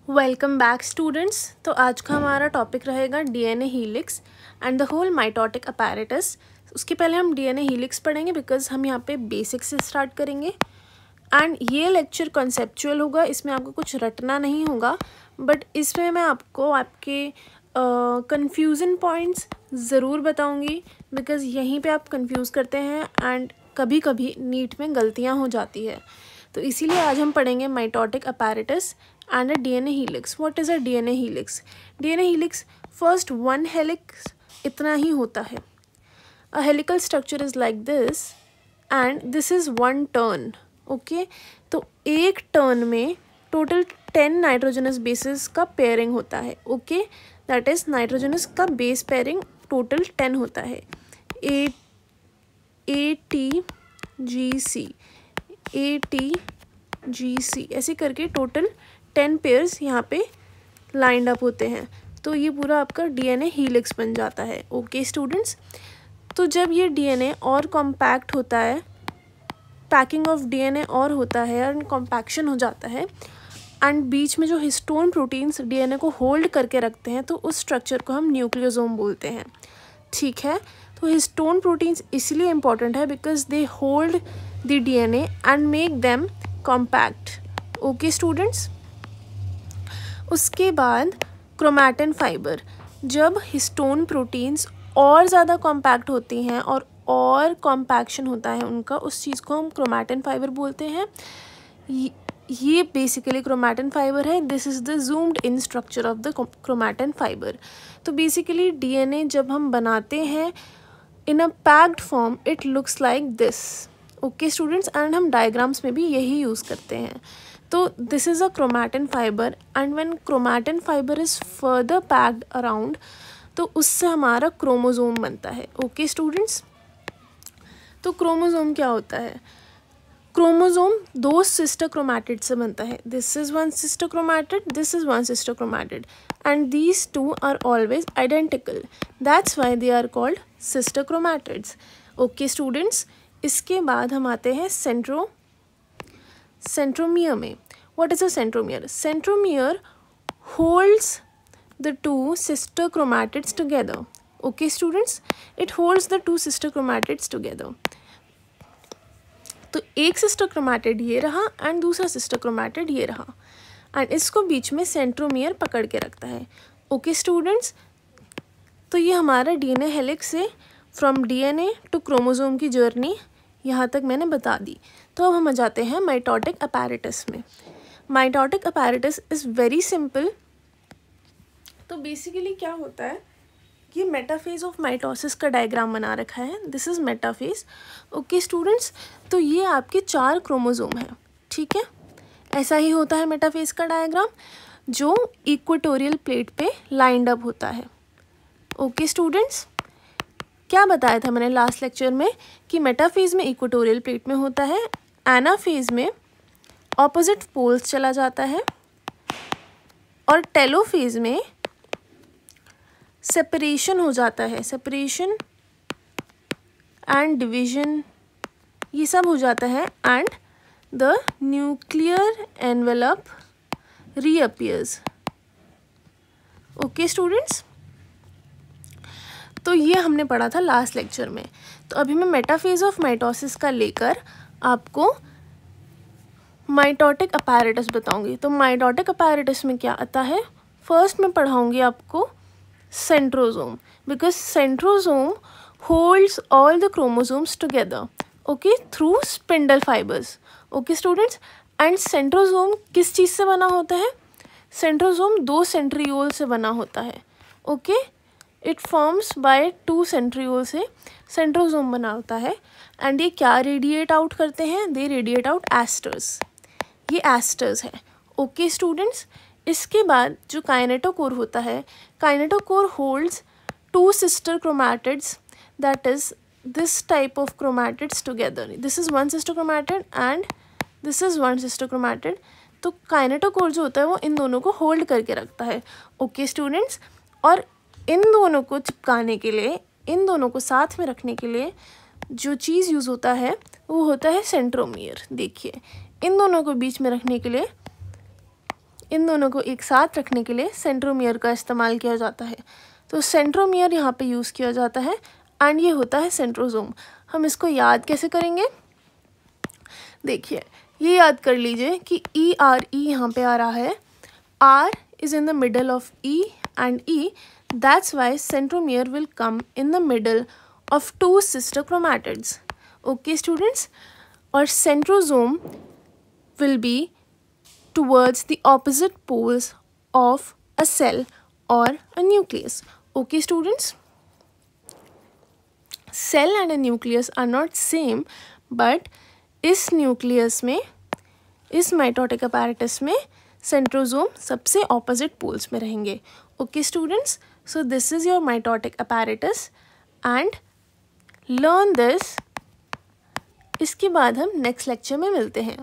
Welcome back students. तो आज का हमारा टॉपिक रहेगा DNA helix and the whole mitotic apparatus. उसके पहले हम डीएनए हीलिक्स पढ़ेंगे बिकॉज हम यहाँ पे बेसिक से स्टार्ट करेंगे एंड ये लेक्चर कॉन्सेप्चुअल होगा, इसमें आपको कुछ रटना नहीं होगा, बट इसमें मैं आपको आपके कंफ्यूजन पॉइंट्स ज़रूर बताऊँगी बिकॉज यहीं पे आप कंफ्यूज करते हैं एंड कभी कभी नीट में गलतियाँ हो जाती है। तो इसीलिए आज हम पढ़ेंगे mitotic apparatus and a DNA helix. What is a DNA helix? DNA helix first one helix इतना ही होता है. A helical structure is like this and this is one turn. Okay? तो एक टर्न में टोटल 10 नाइट्रोजनस बेसिस का pairing होता है. Okay, that is nitrogenous का बेस पेयरिंग टोटल 10 होता है. ATGC ऐसे करके टोटल 10 पेयर्स यहाँ पे लाइंड अप होते हैं. तो ये पूरा आपका डीएनए हीलिक्स बन जाता है. ओके स्टूडेंट्स, तो जब ये डीएनए और कॉम्पैक्ट होता है, पैकिंग ऑफ डीएनए और होता है एंड कॉम्पैक्शन हो जाता है एंड बीच में जो हिस्टोन प्रोटीन्स डीएनए को होल्ड करके रखते हैं तो उस स्ट्रक्चर को हम न्यूक्लियोसोम बोलते हैं. ठीक है, तो हिस्टोन प्रोटीन्स इसलिए इम्पॉर्टेंट है because they hold the DNA and make them compact. Okay students, उसके बाद क्रोमैटिन फाइबर. जब हिस्टोन प्रोटीन्स और ज़्यादा कॉम्पैक्ट होती हैं और कॉम्पैक्शन होता है उनका, उस चीज़ को हम क्रोमैटिन फाइबर बोलते हैं. ये बेसिकली क्रोमैटिन फाइबर है. This is the zoomed in structure of the chromatin fibre. तो बेसिकली डीएनए जब हम बनाते हैं in a packed form it looks like this. Okay students, and हम डायग्राम्स में भी यही यूज़ करते हैं. तो this is a chromatin fibre and when chromatin fibre is further packed around तो उससे हमारा क्रोमोसोम बनता है. ओके स्टूडेंट्स, तो क्रोमोसोम क्या होता है? क्रोमोसोम दो सिस्टर क्रोमैटिड से बनता है. This is one sister chromatid, this is one sister chromatid and these two are always identical. That's why they are called sister chromatids. Okay students, इसके बाद हम आते हैं सेंट्रोमियर में. What is a centromere? Centromere holds the two sister chromatids together. Okay students, it holds the two sister chromatids together. तो एक sister chromatid ये रहा एंड दूसरा सिस्टर क्रोमैटिड ये रहा एंड इसको बीच में सेंट्रोमियर पकड़ के रखता है. ओके स्टूडेंट्स, तो ये हमारा डीएनए हेलिक्स से फ्रॉम डीएनए टू क्रोमोसोम की जर्नी यहाँ तक मैंने बता दी. तो अब हम आ जाते हैं माइटोटिक अपैरेटस में. Mitotic apparatus is very simple. तो बेसिकली क्या होता है, ये मेटाफेज ऑफ माइटोसिस का डायग्राम बना रखा है. This is metaphase. Okay students, तो ये आपके 4 क्रोमोसोम हैं. ठीक है, ऐसा ही होता है मेटाफेज का डायग्राम जो इक्वेटोरियल प्लेट पे लाइंड अप होता है. ओके स्टूडेंट्स, क्या बताया था मैंने लास्ट लेक्चर में कि मेटाफेज में इक्वेटोरियल प्लेट में होता है, एनाफेज में ऑपोजिट पोल्स चला जाता है और टेलोफेज में सेपरेशन हो जाता है. सेपरेशन एंड डिवीजन ये सब हो जाता है and the nuclear envelope reappears. Okay students, तो ये हमने पढ़ा था लास्ट लेक्चर में. तो अभी मैं मेटाफेज ऑफ माइटोसिस का लेकर आपको माइटोटिक अपैरेटस बताऊंगी. तो माइटोटिक अपैरेटस में क्या आता है, फर्स्ट मैं पढ़ाऊंगी आपको centrosome because centrosome holds all the chromosomes together. Okay, through spindle fibres. Okay students, and centrosome किस चीज़ से बना होता है? सेंट्रोसोम 2 सेंट्रियोल से बना होता है. Okay, it forms by 2 centriole से सेंट्रोसोम बना होता है एंड ये क्या रेडिएट आउट करते हैं? दे रेडिएट आउट एस्टर्स. ये एस्टर्स है. ओके स्टूडेंट्स, इसके बाद जो काइनेटोकोर होता है, kinetochore holds 2 sister chromatids, that is this type of chromatids together. This is one sister chromatid and this is one sister chromatid. तो काइनेटोकोर जो होता है वो इन दोनों को होल्ड करके रखता है. ओके स्टूडेंट्स, और इन दोनों को चिपकाने के लिए, इन दोनों को साथ में रखने के लिए जो चीज़ यूज़ होता है वो होता है सेंट्रोमियर. देखिए, इन दोनों को बीच में रखने के लिए इन दोनों को एक साथ रखने के लिए सेंट्रोमियर का इस्तेमाल किया जाता है। तो सेंट्रोमियर यहाँ पे यूज़ किया जाता है एंड ये होता है सेंट्रोसोम। हम इसको याद कैसे करेंगे? देखिए, ये याद कर लीजिए कि ERE यहाँ पे आ रहा है, R is in the middle of E and E, that's why centromere will come in the middle of two sister chromatids. Okay students, और centrosome will be towards the opposite poles of a cell or a nucleus. Okay students, cell and a nucleus are not same, but इस nucleus में, इस mitotic apparatus में centrosome सबसे opposite poles में रहेंगे। Okay students, so this is your mitotic apparatus and learn this. इसके बाद हम नेक्स्ट लेक्चर में मिलते हैं।